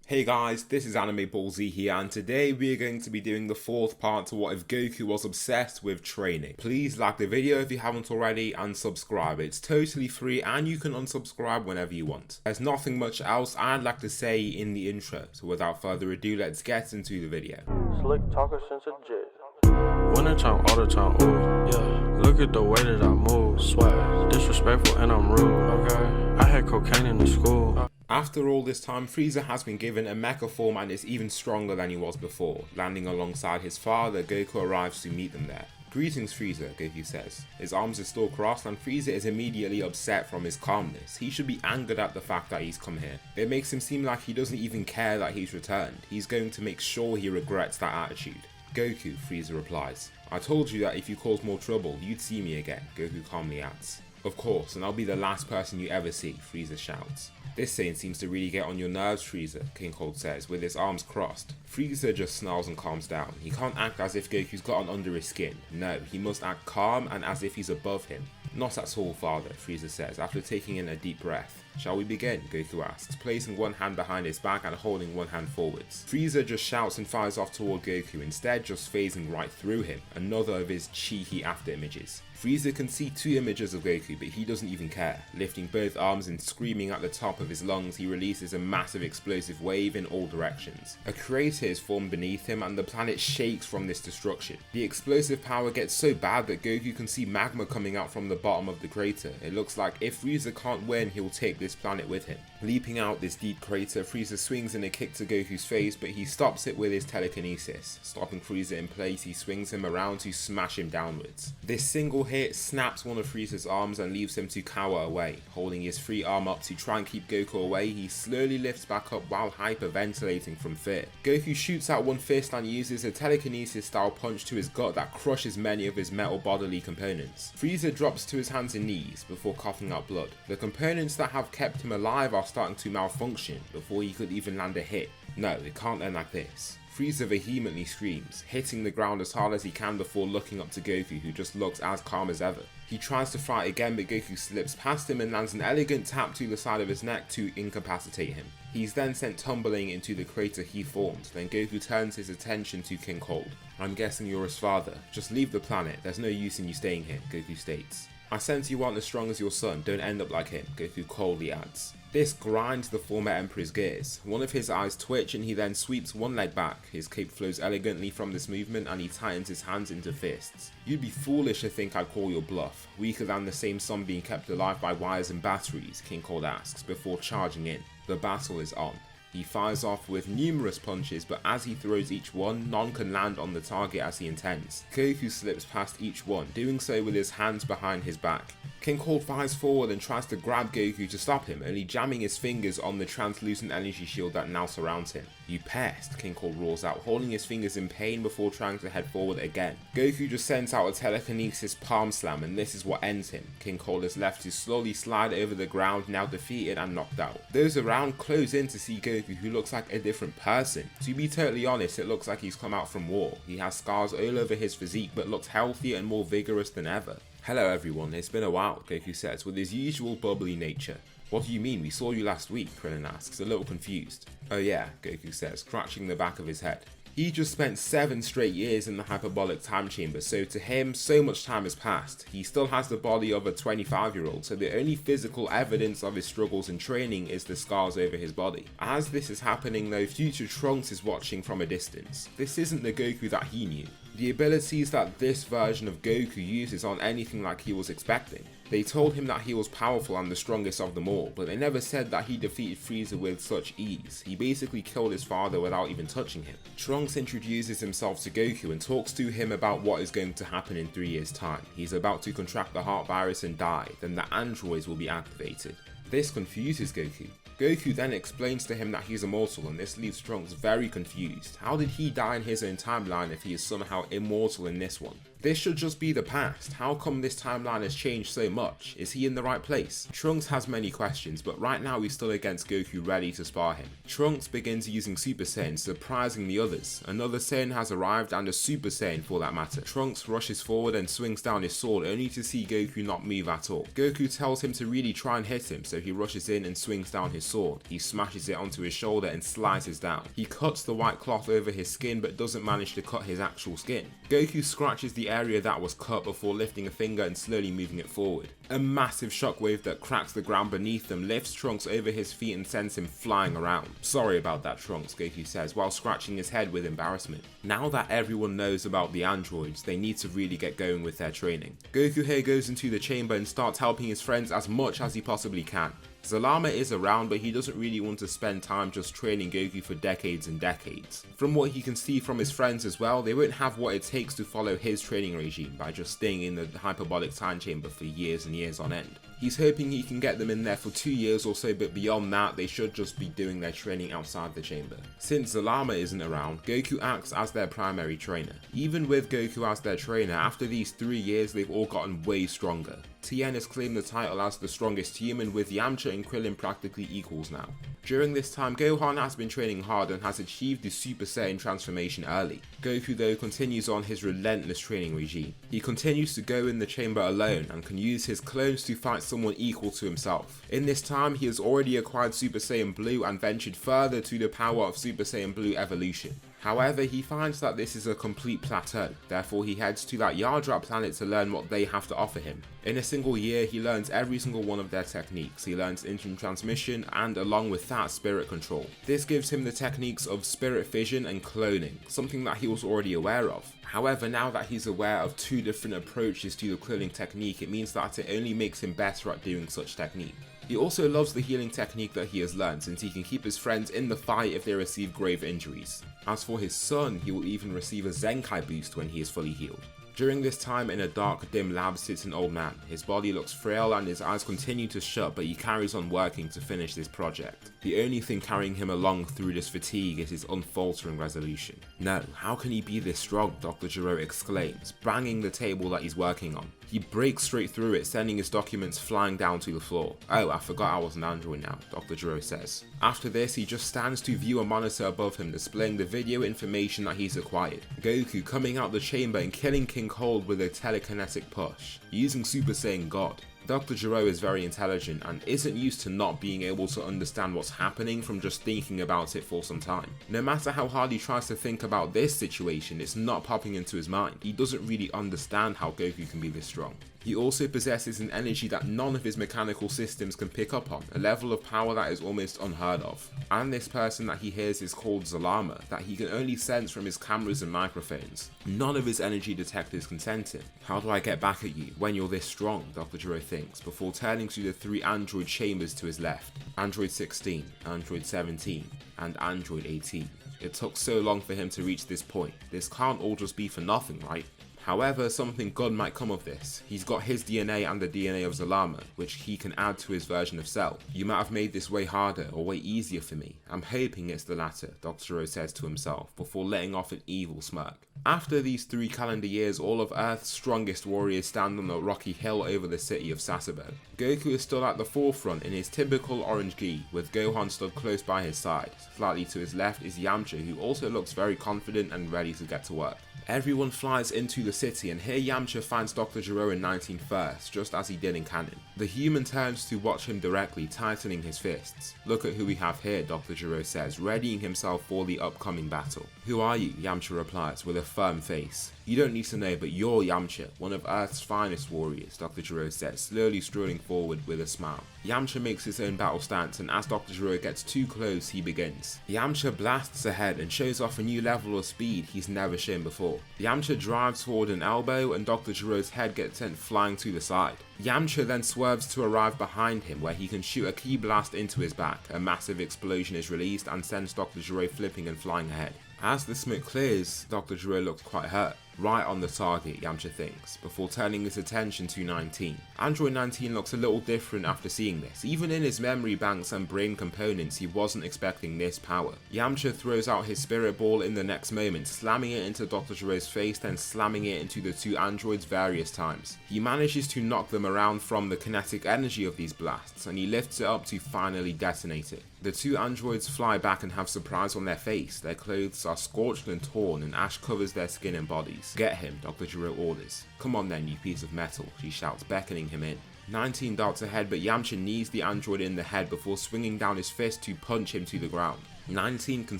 Hey guys, this is Anime Ball Z here, and today we are going to be doing the fourth part to What If Goku Was Obsessed with Training. Please like the video if you haven't already and subscribe. It's totally free and you can unsubscribe whenever you want. There's nothing much else I'd like to say in the intro, so without further ado, let's get into the video. Slick talker since a jet. Winter time, all the time, ooh, yeah. Look at the way that I move, swag. Disrespectful and I'm rude, okay. I had cocaine in the school. After all this time, Frieza has been given a mecha form and is even stronger than he was before. Landing alongside his father, Goku arrives to meet them there. "Greetings Frieza," Goku says. His arms are still crossed and Frieza is immediately upset from his calmness. He should be angered at the fact that he's come here. It makes him seem like he doesn't even care that he's returned. He's going to make sure he regrets that attitude. "Goku," Frieza replies. "I told you that if you caused more trouble, you'd see me again," Goku calmly adds. "Of course, and I'll be the last person you ever see," Frieza shouts. "This saying seems to really get on your nerves, Frieza," King Cold says, with his arms crossed. Frieza just snarls and calms down. He can't act as if Goku's gotten under his skin. No, he must act calm and as if he's above him. "Not at all, father," Frieza says, after taking in a deep breath. "Shall we begin?" Goku asks, placing one hand behind his back and holding one hand forwards. Frieza just shouts and fires off toward Goku, instead just phasing right through him, another of his cheeky after images. Frieza can see two images of Goku, but he doesn't even care. Lifting both arms and screaming at the top of his lungs, he releases a massive explosive wave in all directions. A crater is formed beneath him and the planet shakes from this destruction. The explosive power gets so bad that Goku can see magma coming out from the bottom of the crater. It looks like if Frieza can't win, he'll take this planet with him. Leaping out this deep crater, Frieza swings in a kick to Goku's face, but he stops it with his telekinesis. Stopping Frieza in place, he swings him around to smash him downwards. This single hit snaps one of Frieza's arms and leaves him to cower away. Holding his free arm up to try and keep Goku away, he slowly lifts back up while hyperventilating from fear. Goku shoots out one fist and uses a telekinesis style punch to his gut that crushes many of his metal bodily components. Frieza drops to his hands and knees before coughing out blood. The components that have kept him alive are starting to malfunction before he could even land a hit. No, it can't end like this. Frieza vehemently screams, hitting the ground as hard as he can before looking up to Goku, who just looks as calm as ever. He tries to fight again, but Goku slips past him and lands an elegant tap to the side of his neck to incapacitate him. He's then sent tumbling into the crater he formed. Then Goku turns his attention to King Cold. "I'm guessing you're his father. Just leave the planet. There's no use in you staying here," Goku states. "I sense you aren't as strong as your son. Don't end up like him," Goku coldly adds. This grinds the former Emperor's gears. One of his eyes twitch and he then sweeps one leg back. His cape flows elegantly from this movement and he tightens his hands into fists. "You'd be foolish to think I'd call your bluff. Weaker than the same son being kept alive by wires and batteries," King Cold asks before charging in. The battle is on. He fires off with numerous punches, but as he throws each one, none can land on the target as he intends. Goku slips past each one, doing so with his hands behind his back. King Cold fires forward and tries to grab Goku to stop him, only jamming his fingers on the translucent energy shield that now surrounds him. "You pest," King Cold roars out, holding his fingers in pain before trying to head forward again. Goku just sends out a telekinesis palm slam and this is what ends him. King Cold is left to slowly slide over the ground, now defeated and knocked out. Those around close in to see Goku, who looks like a different person. To be totally honest, it looks like he's come out from war. He has scars all over his physique but looks healthier and more vigorous than ever. "Hello everyone, it's been a while," Goku says with his usual bubbly nature. "What do you mean? We saw you last week," Krillin asks, a little confused. "Oh yeah," Goku says, scratching the back of his head. He just spent 7 straight years in the hyperbolic time chamber, so to him, so much time has passed. He still has the body of a 25-year-old, so the only physical evidence of his struggles and training is the scars over his body. As this is happening though, future Trunks is watching from a distance. This isn't the Goku that he knew. The abilities that this version of Goku uses aren't anything like he was expecting. They told him that he was powerful and the strongest of them all, but they never said that he defeated Frieza with such ease. He basically killed his father without even touching him. Trunks introduces himself to Goku and talks to him about what is going to happen in 3 years' time. He's about to contract the heart virus and die, then the androids will be activated. This confuses Goku. Goku then explains to him that he's immortal and this leaves Trunks very confused. How did he die in his own timeline if he is somehow immortal in this one? This should just be the past. How come this timeline has changed so much? Is he in the right place? Trunks has many questions, but right now he's still against Goku, ready to spar him. Trunks begins using Super Saiyan, surprising the others. Another Saiyan has arrived, and a Super Saiyan for that matter. Trunks rushes forward and swings down his sword, only to see Goku not move at all. Goku tells him to really try and hit him, so he rushes in and swings down his sword. He smashes it onto his shoulder and slices down. He cuts the white cloth over his skin, but doesn't manage to cut his actual skin. Goku scratches the area that was cut before lifting a finger and slowly moving it forward. A massive shockwave that cracks the ground beneath them lifts Trunks over his feet and sends him flying around. Sorry about that, Trunks, Goku says while scratching his head with embarrassment. Now that everyone knows about the androids, they need to really get going with their training. Goku here goes into the chamber and starts helping his friends as much as he possibly can. Zalama is around, but he doesn't really want to spend time just training Goku for decades and decades. From what he can see from his friends as well, they won't have what it takes to follow his training regime by just staying in the hyperbolic time chamber for years and years on end. He's hoping he can get them in there for 2 years or so, but beyond that, they should just be doing their training outside the chamber. Since Zalama isn't around, Goku acts as their primary trainer. Even with Goku as their trainer, after these 3 years, they've all gotten way stronger. Tien has claimed the title as the strongest human, with Yamcha and Krillin practically equals now. During this time, Gohan has been training hard and has achieved the Super Saiyan transformation early. Goku though continues on his relentless training regime. He continues to go in the chamber alone and can use his clones to fight someone equal to himself. In this time, he has already acquired Super Saiyan Blue and ventured further to the power of Super Saiyan Blue evolution. However, he finds that this is a complete plateau, therefore he heads to that Yardrat planet to learn what they have to offer him. In a single year, he learns every single one of their techniques. He learns instant transmission and along with that, spirit control. This gives him the techniques of spirit fission and cloning, something that he was already aware of. However, now that he's aware of 2 different approaches to the cloning technique, it means that it only makes him better at doing such technique. He also loves the healing technique that he has learned, since he can keep his friends in the fight if they receive grave injuries. As for his son, he will even receive a Zenkai boost when he is fully healed. During this time, in a dark, dim lab sits an old man. His body looks frail and his eyes continue to shut, but he carries on working to finish this project. The only thing carrying him along through this fatigue is his unfaltering resolution. No, how can he be this strong? Dr. Gero exclaims, banging the table that he's working on. He breaks straight through it, sending his documents flying down to the floor. Oh, I forgot I was an android now, Dr. Gero says. After this, he just stands to view a monitor above him displaying the video information that he's acquired. Goku coming out the chamber and killing King Cold with a telekinetic push, using Super Saiyan God. Dr. Gero is very intelligent and isn't used to not being able to understand what's happening from just thinking about it for some time. No matter how hard he tries to think about this situation, it's not popping into his mind. He doesn't really understand how Goku can be this strong. He also possesses an energy that none of his mechanical systems can pick up on, a level of power that is almost unheard of. And this person that he hears is called Zalama, that he can only sense from his cameras and microphones. None of his energy detectors can sense him. How do I get back at you when you're this strong? Dr. Gero thinks, before turning to the 3 android chambers to his left. Android 16, Android 17, and Android 18. It took so long for him to reach this point. This can't all just be for nothing, right? However, something good might come of this. He's got his DNA and the DNA of Zalama, which he can add to his version of Cell. You might have made this way harder or way easier for me. I'm hoping it's the latter, Dr. Gero says to himself, before letting off an evil smirk. After these 3 calendar years, all of Earth's strongest warriors stand on a rocky hill over the city of Sasebo. Goku is still at the forefront in his typical orange gi, with Gohan stood close by his side. Slightly to his left is Yamcha, who also looks very confident and ready to get to work. Everyone flies into the city, and here Yamcha finds Dr. Gero in 19 first, just as he did in canon. The human turns to watch him directly, tightening his fists. Look at who we have here, Dr. Gero says, readying himself for the upcoming battle. Who are you? Yamcha replies with a firm face. You don't need to know, but you're Yamcha, one of Earth's finest warriors, Dr. Gero says, slowly strolling forward with a smile. Yamcha makes his own battle stance, and as Dr. Gero gets too close, he begins. Yamcha blasts ahead and shows off a new level of speed he's never shown before. Yamcha drives forward an elbow, and Dr. Gero's head gets sent flying to the side. Yamcha then swerves to arrive behind him, where he can shoot a ki blast into his back. A massive explosion is released and sends Dr. Gero flipping and flying ahead. As the smoke clears, Dr. Gero looks quite hurt. Right on the target, Yamcha thinks, before turning his attention to 19. Android 19 looks a little different after seeing this. Even in his memory banks and brain components, he wasn't expecting this power. Yamcha throws out his spirit ball in the next moment, slamming it into Dr. Gero's face, then slamming it into the two androids various times. He manages to knock them around from the kinetic energy of these blasts, and he lifts it up to finally detonate it. The two androids fly back and have surprise on their face. Their clothes are scorched and torn, and ash covers their skin and bodies. "Get him," Dr. Gero orders. "Come on then, you piece of metal," she shouts, beckoning him in. 19 darts ahead, but Yamcha knees the android in the head before swinging down his fist to punch him to the ground. 19 can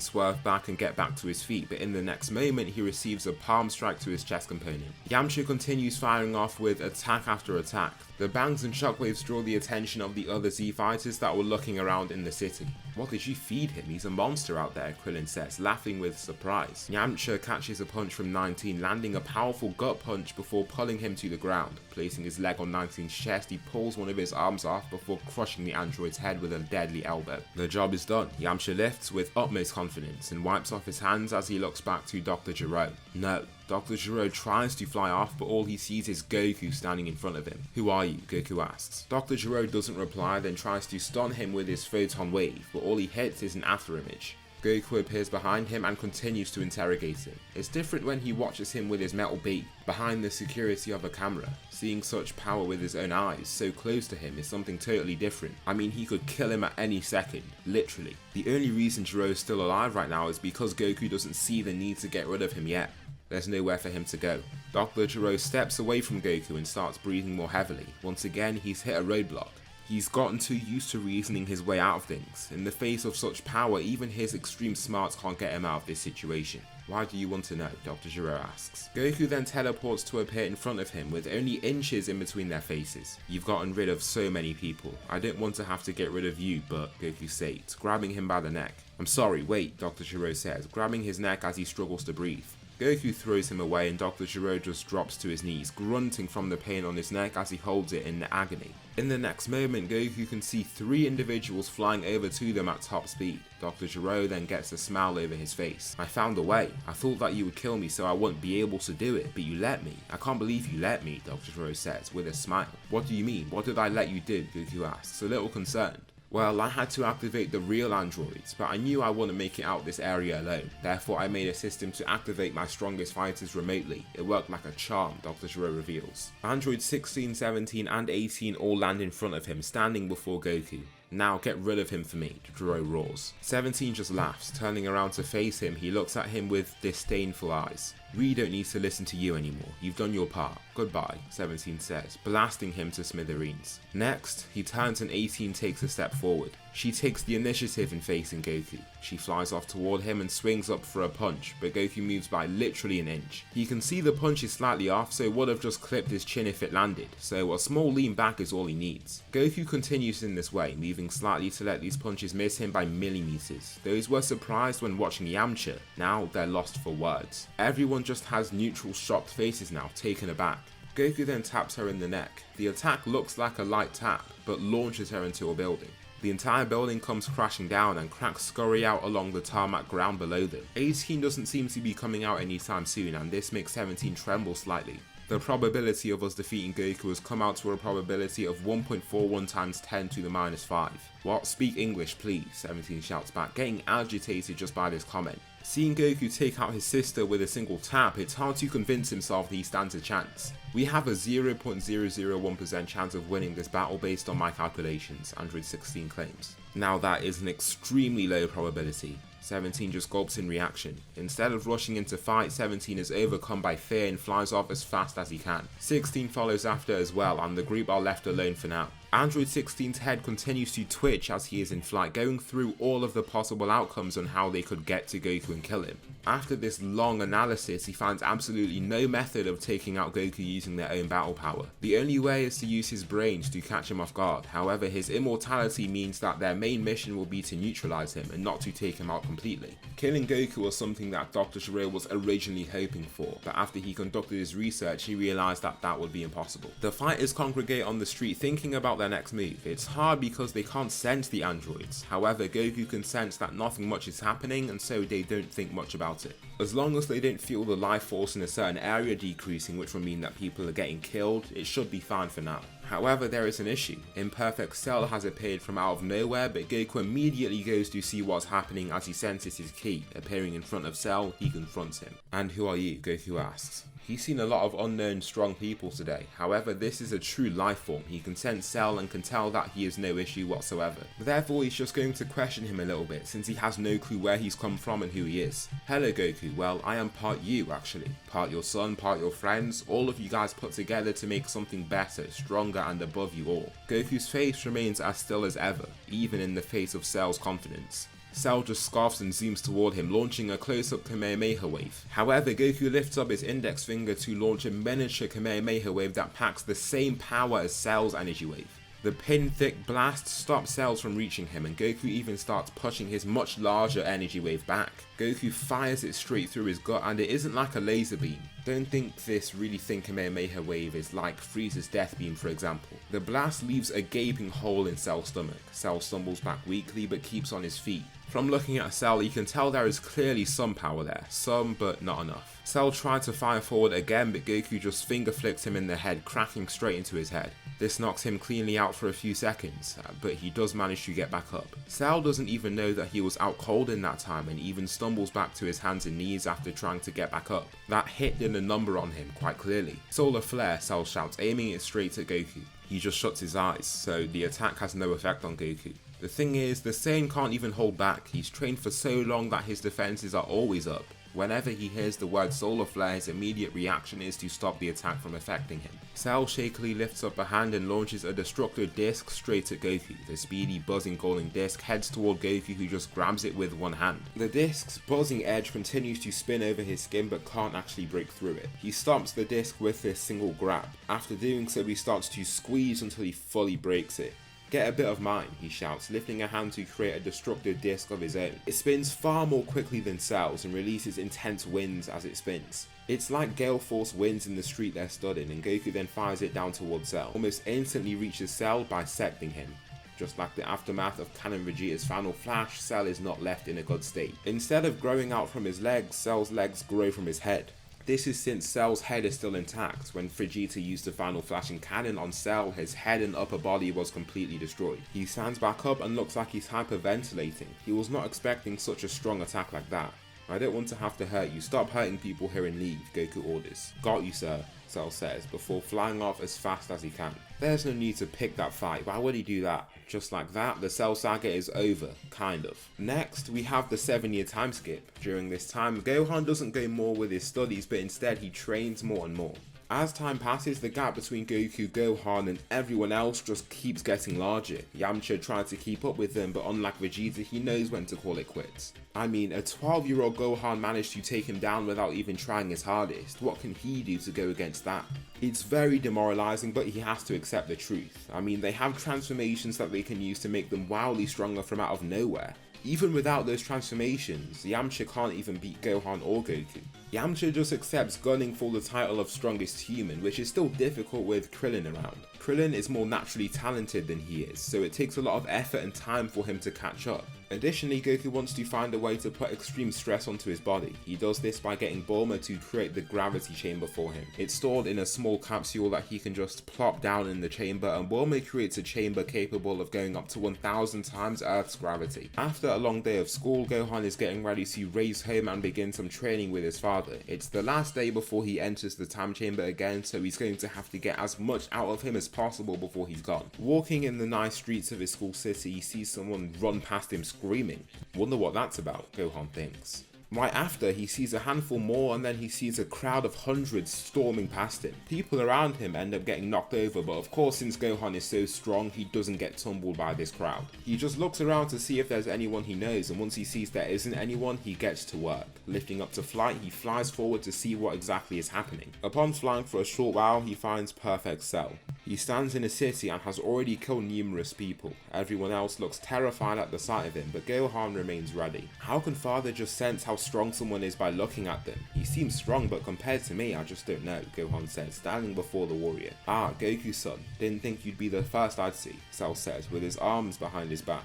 swerve back and get back to his feet, but in the next moment he receives a palm strike to his chest component. Yamcha continues firing off with attack after attack. The bangs and shockwaves draw the attention of the other Z fighters that were looking around in the city. "What did you feed him? He's a monster out there," Krillin says, laughing with surprise. Yamcha catches a punch from 19, landing a powerful gut punch before pulling him to the ground. Placing his leg on 19's chest, he pulls one of his arms off before crushing the android's head with a deadly elbow. The job is done. Yamcha lifts with utmost confidence and wipes off his hands as he looks back to Dr. Gero. No. Dr. Gero tries to fly off, but all he sees is Goku standing in front of him. "Who are you?" Goku asks. Dr. Gero doesn't reply, then tries to stun him with his photon wave, but all he hits is an afterimage. Goku appears behind him and continues to interrogate him. It's different when he watches him with his metal beak, behind the security of a camera. Seeing such power with his own eyes, so close to him, is something totally different. I mean, he could kill him at any second, literally. The only reason Gero is still alive right now is because Goku doesn't see the need to get rid of him yet. There's nowhere for him to go. Dr. Gero steps away from Goku and starts breathing more heavily. Once again, he's hit a roadblock. He's gotten too used to reasoning his way out of things. In the face of such power, even his extreme smarts can't get him out of this situation. "Why do you want to know?" Dr. Gero asks. Goku then teleports to appear in front of him with only inches in between their faces. "You've gotten rid of so many people. I don't want to have to get rid of you, but," Goku states, grabbing him by the neck. "I'm sorry, wait," Dr. Gero says, grabbing his neck as he struggles to breathe. Goku throws him away and Dr. Gero just drops to his knees, grunting from the pain on his neck as he holds it in agony. In the next moment, Goku can see 3 individuals flying over to them at top speed. Dr. Gero then gets a smile over his face. "I found a way. I thought that you would kill me so I wouldn't be able to do it, but you let me. I can't believe you let me," Dr. Gero says with a smile. "What do you mean? What did I let you do?" Goku asks, a little concerned. "Well, I had to activate the real androids, but I knew I wouldn't make it out this area alone. Therefore, I made a system to activate my strongest fighters remotely. It worked like a charm," Dr. Gero reveals. Androids 16, 17, and 18 all land in front of him, standing before Goku. "Now get rid of him for me," Gero roars. 17 just laughs. Turning around to face him, he looks at him with disdainful eyes. "We don't need to listen to you anymore. You've done your part. Goodbye," 17 says, blasting him to smithereens. Next, he turns and 18 takes a step forward. She takes the initiative in facing Goku. She flies off toward him and swings up for a punch, but Goku moves by literally an inch. He can see the punch is slightly off, so it would have just clipped his chin if it landed, so a small lean back is all he needs. Goku continues in this way, moving slightly to let these punches miss him by millimeters. Those were surprised when watching Yamcha, now they're lost for words. Everyone just has neutral shocked faces now, taken aback. Goku then taps her in the neck. The attack looks like a light tap, but launches her into a building. The entire building comes crashing down and cracks scurry out along the tarmac ground below them. 18 doesn't seem to be coming out anytime soon, and this makes 17 tremble slightly. The probability of us defeating Goku has come out to a probability of 1.41 times 10 to the minus 5. "What? Speak English, please," 17 shouts back, getting agitated just by this comment. Seeing Goku take out his sister with a single tap, it's hard to convince himself that he stands a chance. "We have a 0.001% chance of winning this battle based on my calculations," Android 16 claims. Now that is an extremely low probability. 17 just gulps in reaction. Instead of rushing into fight, 17 is overcome by fear and flies off as fast as he can. 16 follows after as well, and the group are left alone for now. Android 16's head continues to twitch as he is in flight, going through all of the possible outcomes on how they could get to Goku and kill him. After this long analysis, he finds absolutely no method of taking out Goku using their own battle power. The only way is to use his brains to catch him off guard. However, his immortality means that their main mission will be to neutralize him and not to take him out completely. Killing Goku was something that Dr. Gero was originally hoping for, but after he conducted his research, he realized that that would be impossible. The fighters congregate on the street thinking about out their next move. It's hard because they can't sense the androids. However, Goku can sense that nothing much is happening, and so they don't think much about it. As long as they don't feel the life force in a certain area decreasing, which will mean that people are getting killed, it should be fine for now. However, there is an issue. Imperfect Cell has appeared from out of nowhere, but Goku immediately goes to see what's happening as he senses his ki. Appearing in front of Cell, he confronts him. "And who are you?" Goku asks. He's seen a lot of unknown strong people today. However, this is a true life form. He can sense Cell and can tell that he is no issue whatsoever. Therefore, he's just going to question him a little bit, since he has no clue where he's come from and who he is. "Hello Goku, well, I am part you actually. Part your son, part your friends, all of you guys put together to make something better, stronger and above you all." Goku's face remains as still as ever, even in the face of Cell's confidence. Cell just scoffs and zooms toward him, launching a close-up Kamehameha wave. However, Goku lifts up his index finger to launch a miniature Kamehameha wave that packs the same power as Cell's energy wave. The pin-thick blast stops Cells from reaching him, and Goku even starts pushing his much larger energy wave back. Goku fires it straight through his gut, and it isn't like a laser beam. Don't think this really thin Kamehameha wave is like Frieza's death beam, for example. The blast leaves a gaping hole in Cell's stomach. Cell stumbles back weakly but keeps on his feet. From looking at Cell, you can tell there is clearly some power there. Some, but not enough. Cell tried to fire forward again, but Goku just finger flicks him in the head, cracking straight into his head. This knocks him cleanly out for a few seconds, but he does manage to get back up. Cell doesn't even know that he was out cold in that time and even stumbles back to his hands and knees after trying to get back up. That hit did a number on him quite clearly. "Solar Flare," Cell shouts, aiming it straight at Goku. He just shuts his eyes, so the attack has no effect on Goku. The thing is, the Saiyan can't even hold back. He's trained for so long that his defenses are always up. Whenever he hears the word Solar Flare, his immediate reaction is to stop the attack from affecting him. Cell shakily lifts up a hand and launches a destructive disc straight at Goku. The speedy, buzzing golden disc heads toward Goku, who just grabs it with one hand. The disc's buzzing edge continues to spin over his skin but can't actually break through it. He stomps the disc with this single grab. After doing so, he starts to squeeze until he fully breaks it. "Get a bit of mine," he shouts, lifting a hand to create a destructive disc of his own. It spins far more quickly than Cell's and releases intense winds as it spins. It's like gale force winds in the street they're stood in, and Goku then fires it down towards Cell. Almost instantly reaches Cell, bisecting him. Just like the aftermath of Canon Vegeta's final flash, Cell is not left in a good state. Instead of growing out from his legs, Cell's legs grow from his head. This is since Cell's head is still intact. When Vegeta used the final flashing cannon on Cell, his head and upper body was completely destroyed. He stands back up and looks like he's hyperventilating. He was not expecting such a strong attack like that. "I don't want to have to hurt you. Stop hurting people here and leave," Goku orders. "Got you, sir," Cell says, before flying off as fast as he can. There's no need to pick that fight. Why would he do that? Just like that, the Cell saga is over, kind of. Next, we have the 7-year time skip. During this time, Gohan doesn't go more with his studies, but instead he trains more and more. As time passes, the gap between Goku, Gohan and everyone else just keeps getting larger. Yamcha tried to keep up with them, but unlike Vegeta, he knows when to call it quits. I mean, a 12-year-old Gohan managed to take him down without even trying his hardest. What can he do to go against that? It's very demoralizing, but he has to accept the truth. I mean, they have transformations that they can use to make them wildly stronger from out of nowhere. Even without those transformations, Yamcha can't even beat Gohan or Goku. Yamcha just accepts gunning for the title of strongest human, which is still difficult with Krillin around. Krillin is more naturally talented than he is, so it takes a lot of effort and time for him to catch up. Additionally, Goku wants to find a way to put extreme stress onto his body. He does this by getting Bulma to create the gravity chamber for him. It's stored in a small capsule that he can just plop down in the chamber, and Bulma creates a chamber capable of going up to 1000 times Earth's gravity. After a long day of school, Gohan is getting ready to race home and begin some training with his father. It's the last day before he enters the time chamber again, so he's going to have to get as much out of him as possible before he's gone. Walking in the nice streets of his school city, he sees someone run past him screaming. Wonder what that's about, Gohan thinks. Right after, he sees a handful more, and then he sees a crowd of hundreds storming past him. People around him end up getting knocked over, but of course, since Gohan is so strong, he doesn't get tumbled by this crowd. He just looks around to see if there's anyone he knows, and once he sees there isn't anyone, he gets to work. Lifting up to flight, he flies forward to see what exactly is happening. Upon flying for a short while, he finds Perfect Cell. He stands in a city and has already killed numerous people. Everyone else looks terrified at the sight of him, but Gohan remains ready. How can father just sense how strong someone is by looking at them? He seems strong, but compared to me, I just don't know, Gohan says, standing before the warrior. Ah, Goku-san, didn't think you'd be the first I'd see, Cell says, with his arms behind his back.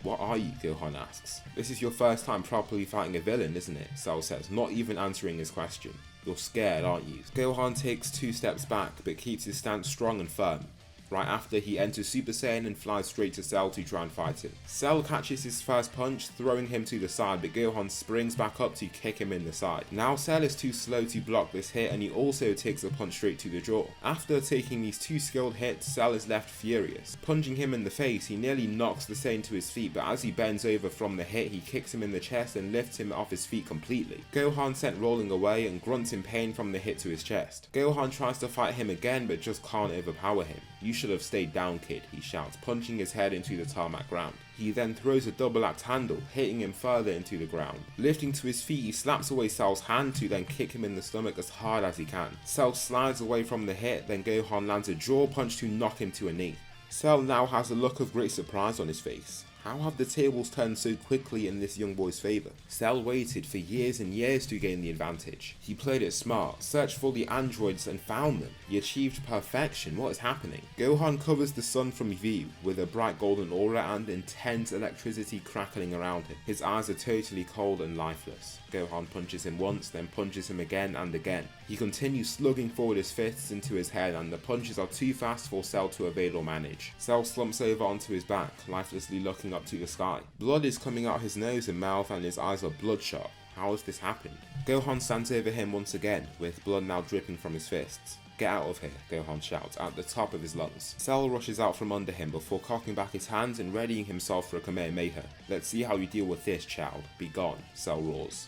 What are you? Gohan asks. This is your first time properly fighting a villain, isn't it? Cell says, not even answering his question. You're scared, aren't you? Gohan takes 2 steps back, but keeps his stance strong and firm. Right after, he enters Super Saiyan and flies straight to Cell to try and fight him. Cell catches his first punch, throwing him to the side, but Gohan springs back up to kick him in the side. Now Cell is too slow to block this hit, and he also takes a punch straight to the jaw. After taking these 2 skilled hits, Cell is left furious. Punching him in the face, he nearly knocks the Saiyan to his feet, but as he bends over from the hit, he kicks him in the chest and lifts him off his feet completely. Gohan sent rolling away and grunts in pain from the hit to his chest. Gohan tries to fight him again, but just can't overpower him. You should have stayed down, kid, he shouts, punching his head into the tarmac ground. He then throws a double-axe handle, hitting him further into the ground. Lifting to his feet, he slaps away Cell's hand to then kick him in the stomach as hard as he can. Cell slides away from the hit, then Gohan lands a jaw punch to knock him to a knee. Cell now has a look of great surprise on his face. How have the tables turned so quickly in this young boy's favour? Cell waited for years and years to gain the advantage. He played it smart, searched for the androids and found them. He achieved perfection. What is happening? Gohan covers the sun from view with a bright golden aura and intense electricity crackling around him. His eyes are totally cold and lifeless. Gohan punches him once, then punches him again and again. He continues slugging forward his fists into his head, and the punches are too fast for Cell to evade or manage. Cell slumps over onto his back, lifelessly looking up to the sky. Blood is coming out his nose and mouth, and his eyes are bloodshot. How has this happened? Gohan stands over him once again, with blood now dripping from his fists. Get out of here, Gohan shouts at the top of his lungs. Cell rushes out from under him before cocking back his hands and readying himself for a Kamehameha. Let's see how you deal with this, child. Be gone, Cell roars.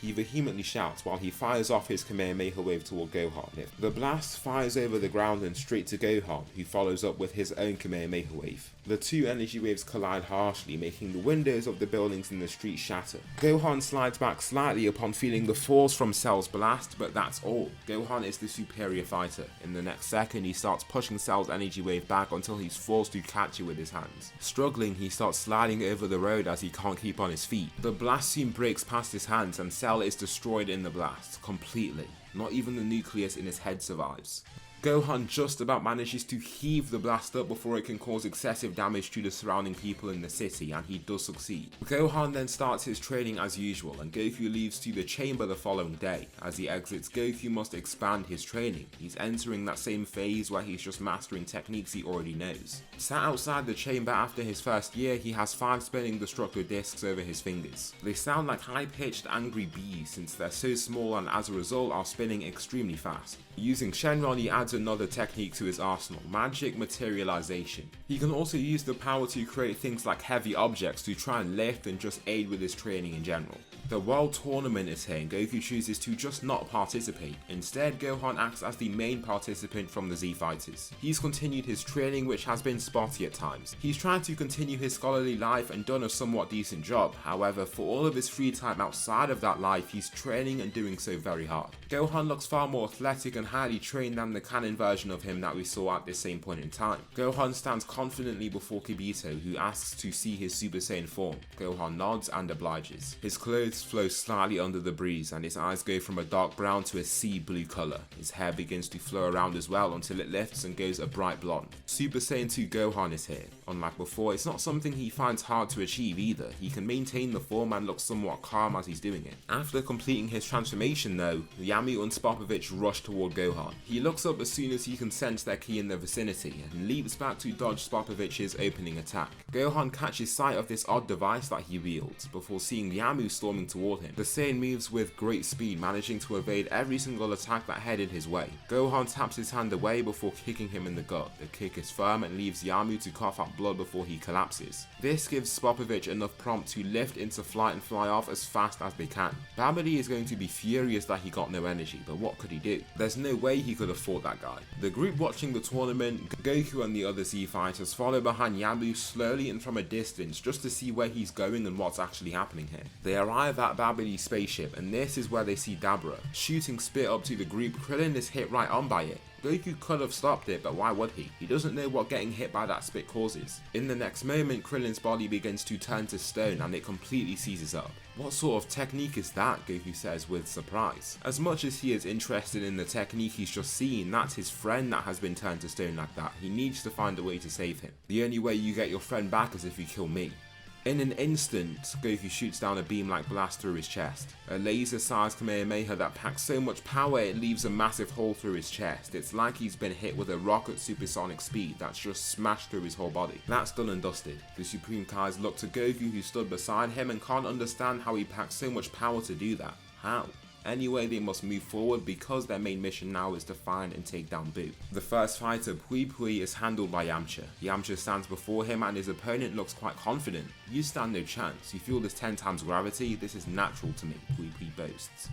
He vehemently shouts while he fires off his Kamehameha wave toward Gohan. The blast fires over the ground and straight to Gohan, who follows up with his own Kamehameha wave. The 2 energy waves collide harshly, making the windows of the buildings in the street shatter. Gohan slides back slightly upon feeling the force from Cell's blast, but that's all. Gohan is the superior fighter. In the next second, he starts pushing Cell's energy wave back until he's forced to catch it with his hands. Struggling, he starts sliding over the road as he can't keep on his feet. The blast soon breaks past his hands and Cell is destroyed in the blast, completely. Not even the nucleus in his head survives. Gohan just about manages to heave the blast up before it can cause excessive damage to the surrounding people in the city, and he does succeed. Gohan then starts his training as usual, and Goku leaves to the chamber the following day. As he exits, Goku must expand his training. He's entering that same phase where he's just mastering techniques he already knows. Sat outside the chamber after his first year, he has 5 spinning destructor discs over his fingers. They sound like high-pitched angry bees since they're so small and as a result are spinning extremely fast. Using Shenron, he adds another technique to his arsenal, magic materialization. He can also use the power to create things like heavy objects to try and lift and just aid with his training in general. The World Tournament is here and Goku chooses to just not participate. Instead, Gohan acts as the main participant from the Z Fighters. He's continued his training, which has been spotty at times. He's trying to continue his scholarly life and done a somewhat decent job. However, for all of his free time outside of that life, he's training and doing so very hard. Gohan looks far more athletic and highly trained than the canon version of him that we saw at this same point in time. Gohan stands confidently before Kibito, who asks to see his Super Saiyan form. Gohan nods and obliges. His clothes flow slightly under the breeze and his eyes go from a dark brown to a sea blue colour. His hair begins to flow around as well until it lifts and goes a bright blonde. Super Saiyan 2 Gohan is here. Unlike before, it's not something he finds hard to achieve either. He can maintain the form and look somewhat calm as he's doing it. After completing his transformation though, Yamcha and Spopovich rush toward Gohan. He looks up as soon as he can sense their ki in the vicinity and leaps back to dodge Spopovich's opening attack. Gohan catches sight of this odd device that he wields before seeing Yamcha storming toward him. The Saiyan moves with great speed, managing to evade every single attack that headed his way. Gohan taps his hand away before kicking him in the gut. The kick is firm and leaves Yamcha to cough out blood before he collapses. This gives Spopovich enough prompt to lift into flight and fly off as fast as they can. Babidi is going to be furious that he got no energy, but what could he do? There's no way he could have fought that guy. The group watching the tournament, Goku and the other Z Fighters follow behind Yamcha slowly and from a distance just to see where he's going and what's actually happening here. They arrive at Babidi's spaceship and this is where they see Dabura. Shooting spit up to the group, Krillin is hit right on by it. Goku could have stopped it, but why would he? He doesn't know what getting hit by that spit causes. In the next moment, Krillin's body begins to turn to stone and it completely seizes up. What sort of technique is that? Goku says with surprise. As much as he is interested in the technique he's just seen, that's his friend that has been turned to stone like that. He needs to find a way to save him. The only way you get your friend back is if you kill me. In an instant, Goku shoots down a beam-like blast through his chest. A laser-sized Kamehameha that packs so much power it leaves a massive hole through his chest. It's like he's been hit with a rocket supersonic speed that's just smashed through his whole body. That's done and dusted. The Supreme Kais look to Goku who stood beside him and can't understand how he packs so much power to do that. How? Anyway, they must move forward because their main mission now is to find and take down Buu. The first fighter, Pui Pui, is handled by Yamcha. Yamcha stands before him and his opponent looks quite confident. You stand no chance. You feel this 10 times gravity? This is natural to me, Pui Pui boasts.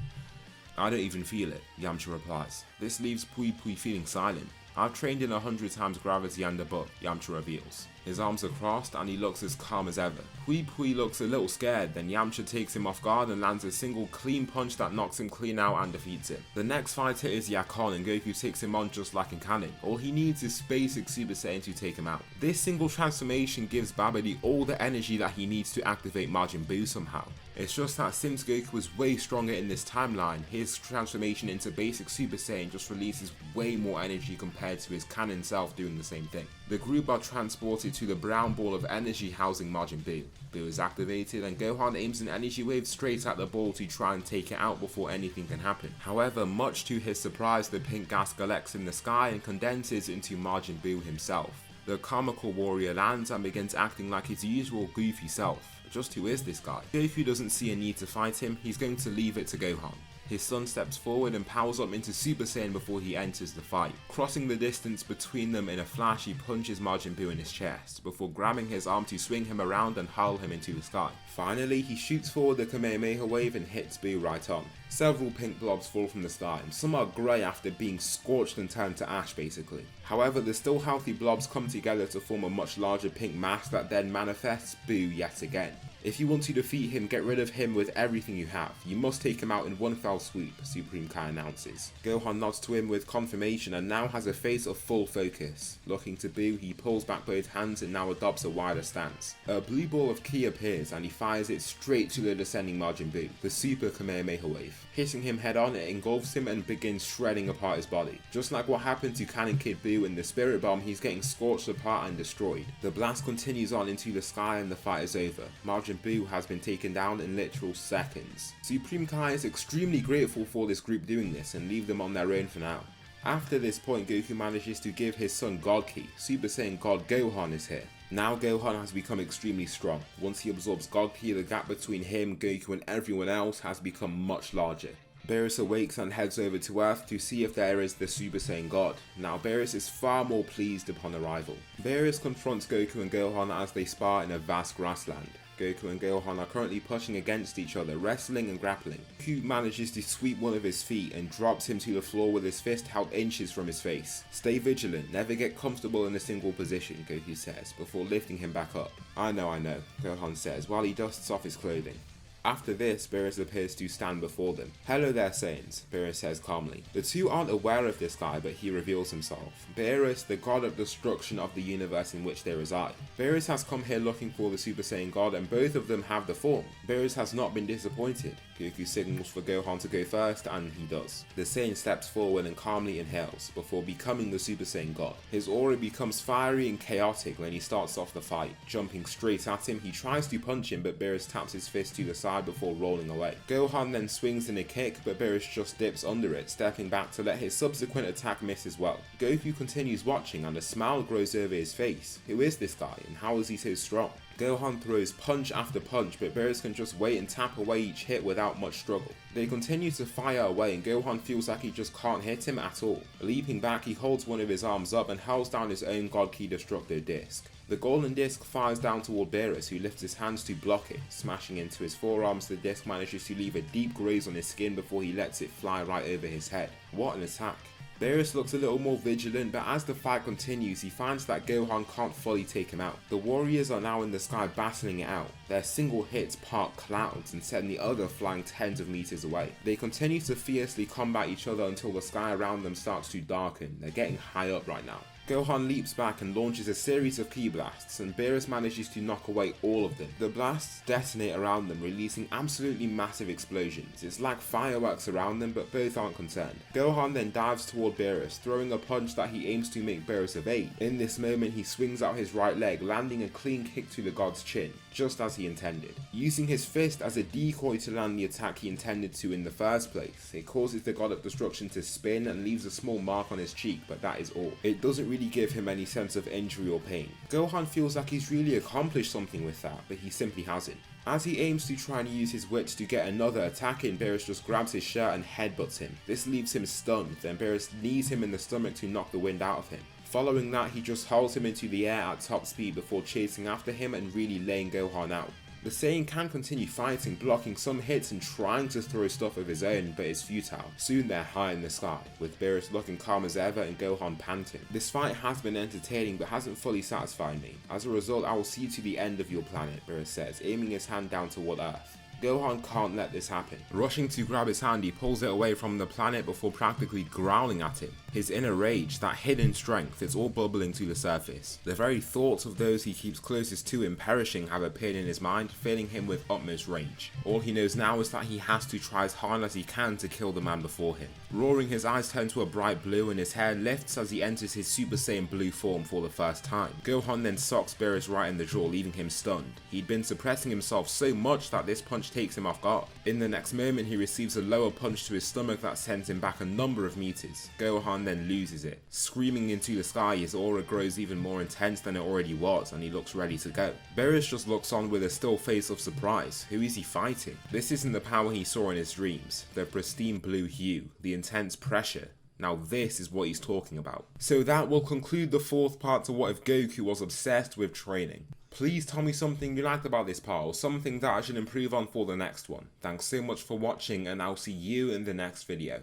I don't even feel it, Yamcha replies. This leaves Pui Pui feeling silent. I've trained in 100 times gravity and above, Yamcha reveals. His arms are crossed and he looks as calm as ever. Pui Pui looks a little scared, then Yamcha takes him off guard and lands a single clean punch that knocks him clean out and defeats him. The next fighter is Yakon and Goku takes him on just like in canon. All he needs is basic Super Saiyan to take him out. This single transformation gives Babidi all the energy that he needs to activate Majin Buu somehow. It's just that since Goku was way stronger in this timeline, his transformation into basic Super Saiyan just releases way more energy compared to his canon self doing the same thing. The group are transported to the brown ball of energy housing Majin Buu. Buu is activated and Gohan aims an energy wave straight at the ball to try and take it out before anything can happen. However, much to his surprise, the pink gas collects in the sky and condenses into Majin Buu himself. The comical warrior lands and begins acting like his usual goofy self. Just who is this guy? Goku doesn't see a need to fight him, he's going to leave it to Gohan. His son steps forward and powers up into Super Saiyan before he enters the fight. Crossing the distance between them in a flash, he punches Majin Buu in his chest, before grabbing his arm to swing him around and hurl him into the sky. Finally, he shoots forward the Kamehameha wave and hits Buu right on. Several pink blobs fall from the sky, and some are grey after being scorched and turned to ash basically. However, the still healthy blobs come together to form a much larger pink mass that then manifests Buu yet again. If you want to defeat him, get rid of him with everything you have. You must take him out in one fell swoop, Supreme Kai announces. Gohan nods to him with confirmation and now has a face of full focus. Looking to Buu, he pulls back both hands and now adopts a wider stance. A blue ball of ki appears and he fires it straight to the descending Majin Buu, the Super Kamehameha wave. Hitting him head on, it engulfs him and begins shredding apart his body. Just like what happened to Cannon Kid Buu in the Spirit Bomb, he's getting scorched apart and destroyed. The blast continues on into the sky and the fight is over. Majin Buu has been taken down in literal seconds. Supreme Kai is extremely grateful for this group doing this and leave them on their own for now. After this point, Goku manages to give his son God Ki. Super Saiyan God Gohan is here. Now Gohan has become extremely strong. Once he absorbs God Ki, the gap between him, Goku and everyone else has become much larger. Beerus awakes and heads over to Earth to see if there is the Super Saiyan God. Now Beerus is far more pleased upon arrival. Beerus confronts Goku and Gohan as they spar in a vast grassland. Goku and Gohan are currently pushing against each other, wrestling and grappling. Goku manages to sweep one of his feet and drops him to the floor with his fist held inches from his face. Stay vigilant, never get comfortable in a single position, Goku says, before lifting him back up. I know, Gohan says, while he dusts off his clothing. After this, Beerus appears to stand before them. Hello there, Saiyans, Beerus says calmly. The two aren't aware of this guy, but he reveals himself. Beerus, the god of destruction of the universe in which they reside. Beerus has come here looking for the Super Saiyan God, and both of them have the form. Beerus has not been disappointed. Goku signals for Gohan to go first, and he does. The Saiyan steps forward and calmly inhales, before becoming the Super Saiyan God. His aura becomes fiery and chaotic when he starts off the fight. Jumping straight at him, he tries to punch him, but Beerus taps his fist to the side before rolling away. Gohan then swings in a kick, but Beerus just dips under it, stepping back to let his subsequent attack miss as well. Goku continues watching and a smile grows over his face. Who is this guy and how is he so strong? Gohan throws punch after punch, but Beerus can just wait and tap away each hit without much struggle. They continue to fire away and Gohan feels like he just can't hit him at all. Leaping back, he holds one of his arms up and hurls down his own God Ki Destructo disc. The golden disc fires down toward Beerus, who lifts his hands to block it. Smashing into his forearms, the disc manages to leave a deep graze on his skin before he lets it fly right over his head. What an attack. Beerus looks a little more vigilant, but as the fight continues, he finds that Gohan can't fully take him out. The warriors are now in the sky battling it out. Their single hits part clouds and send the other flying tens of meters away. They continue to fiercely combat each other until the sky around them starts to darken. They're getting high up right now. Gohan leaps back and launches a series of ki blasts, and Beerus manages to knock away all of them. The blasts detonate around them, releasing absolutely massive explosions. It's like fireworks around them, but both aren't concerned. Gohan then dives toward Beerus, throwing a punch that he aims to make Beerus evade. In this moment, he swings out his right leg, landing a clean kick to the god's chin, just as he intended. Using his fist as a decoy to land the attack he intended to in the first place, it causes the god of destruction to spin and leaves a small mark on his cheek, but that is all. It doesn't really give him any sense of injury or pain. Gohan feels like he's really accomplished something with that, but he simply hasn't. As he aims to try and use his wits to get another attack in, Beerus just grabs his shirt and headbutts him. This leaves him stunned, then Beerus knees him in the stomach to knock the wind out of him. Following that, he just hurls him into the air at top speed before chasing after him and really laying Gohan out. The Saiyan can continue fighting, blocking some hits and trying to throw stuff of his own, but it's futile. Soon they're high in the sky, with Beerus looking calm as ever and Gohan panting. This fight has been entertaining but hasn't fully satisfied me. As a result, I will see you to the end of your planet, Beerus says, aiming his hand down toward Earth. Gohan can't let this happen. Rushing to grab his hand, he pulls it away from the planet before practically growling at him. His inner rage, that hidden strength, is all bubbling to the surface. The very thoughts of those he keeps closest to him perishing have appeared in his mind, filling him with utmost rage. All he knows now is that he has to try as hard as he can to kill the man before him. Roaring, his eyes turn to a bright blue and his hair lifts as he enters his Super Saiyan blue form for the first time. Gohan then socks Beerus right in the jaw, leaving him stunned. He'd been suppressing himself so much that this punch takes him off guard. In the next moment, he receives a lower punch to his stomach that sends him back a number of meters. Gohan then loses it. Screaming into the sky, his aura grows even more intense than it already was, and he looks ready to go. Beerus just looks on with a still face of surprise. Who is he fighting? This isn't the power he saw in his dreams. The pristine blue hue, the intense pressure. Now this is what he's talking about. So that will conclude the fourth part to What If Goku Was Obsessed with Training. Please tell me something you liked about this part or something that I should improve on for the next one. Thanks so much for watching and I'll see you in the next video.